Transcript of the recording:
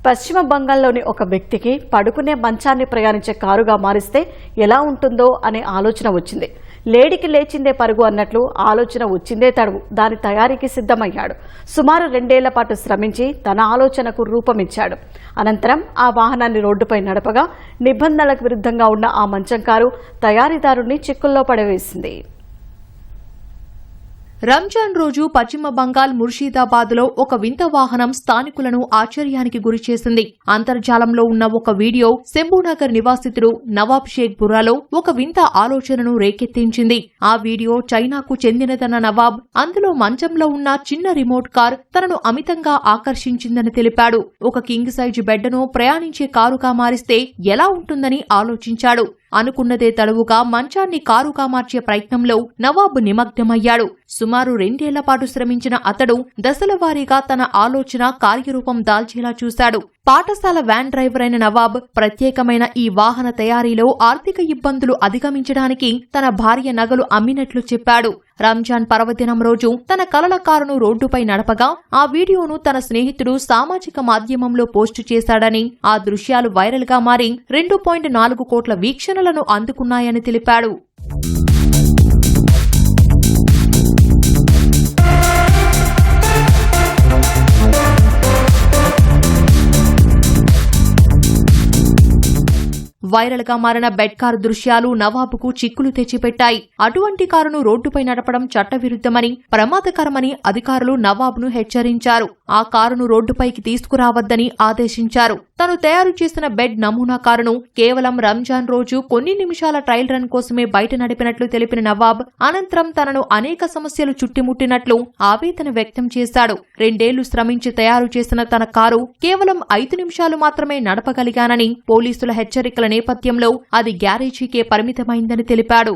పశ్చిమ బంగాల్లోని ఒక వ్యక్తికి పడుకునే మంచాన్ని ప్రయాణించే కారుగా మారిస్తే ఎలా ఉంటుందో అనే ఆలోచన వచ్చింది. లేడికి లేచిందే పరుగు అన్నట్లు ఆలోచన వచ్చిందే తడువు దాని తయారీకి సిద్ధమయ్యాడు. సుమారు 2 ఏళ్ల పాటు శ్రమించి తన ఆలోచనకు రూపమిచ్చాడు. అనంతరం ఆ వాహనాన్ని రోడ్డుపై నడపగా నిబంధనలకు విరుద్ధంగా ఉన్న ఆ మంచం కారు తయారీదారుని చిక్కుల్లో పడవేసింది. రంజాన్ రోజు పశ్చిమ బంగాల్ ముర్షిదాబాద్లో ఒక వింత వాహనం స్థానికులను ఆశ్చర్యానికి గురిచేసింది. అంతర్జాలంలో ఉన్న ఒక వీడియో శంభూనగర్ నివాసితుడు నవాబ్ షేక్ బుర్రాలో ఒక వింత ఆలోచనను రేకెత్తించింది. ఆ వీడియో చైనాకు చెందినదన్న నవాబ్ అందులో మంచంలో ఉన్న చిన్న రిమోట్ కార్ తనను అమితంగా ఆకర్షించిందని తెలిపాడు. ఒక కింగ్ సైజ్ బెడ్ను ప్రయాణించే కారుగా మారిస్తే ఎలా ఉంటుందని ఆలోచించాడు. అనుకున్నదే తడువుగా మంచాన్ని కారుగా మార్చే ప్రయత్నంలో నవాబ్ నిమగ్నమయ్యాడు. సుమారు 2 ఏళ్ల పాటు శ్రమించిన అతడు దశలవారీగా తన ఆలోచన కార్యరూపం దాల్చేలా చూశాడు. పాఠశాల వ్యాన్ డ్రైవర్ అయిన నవాబ్ ప్రత్యేకమైన ఈ వాహన తయారీలో ఆర్థిక ఇబ్బందులు అధిగమించడానికి తన భార్య నగలు అమ్మినట్లు చెప్పాడు. రంజాన్ పర్వదినం రోజు తన కలల కారును రోడ్డుపై నడపగా ఆ వీడియోను తన స్నేహితుడు సామాజిక మాధ్యమంలో పోస్టు చేశాడని, ఆ దృశ్యాలు వైరల్ గా మారి 2.4 కోట్ల వీక్షణలను అందుకున్నాయని తెలిపాడు. వైరల్ గా మారిన బెడ్ కారు దృశ్యాలు నవాబుకు చిక్కులు తెచ్చిపెట్టాయి. అటువంటి కారును రోడ్డుపై నడపడం చట్టవిరుద్ధమని, ప్రమాదకరమని అధికారులు నవాబ్ను హెచ్చరించారు. ఆ కారును రోడ్డుపైకి తీసుకురావద్దని ఆదేశించారు. తను తయారు చేసిన బెడ్ నమూనా కారును కేవలం రంజాన్ రోజు కొన్ని నిమిషాల ట్రయల్ రన్ కోసమే బయట నడిపినట్లు తెలిపిన నవాబ్ అనంతరం తనను అనేక సమస్యలు చుట్టుముట్టినట్లు ఆవేదన వ్యక్తం చేశాడు. 2 ఏళ్లు శ్రమించి తయారు చేసిన తన కారు కేవలం 5 నిమిషాలు మాత్రమే నడపగలిగానని, పోలీసుల హెచ్చరికల నేపథ్యంలో అది గ్యారేజీకే పరిమితమైందని తెలిపాడు.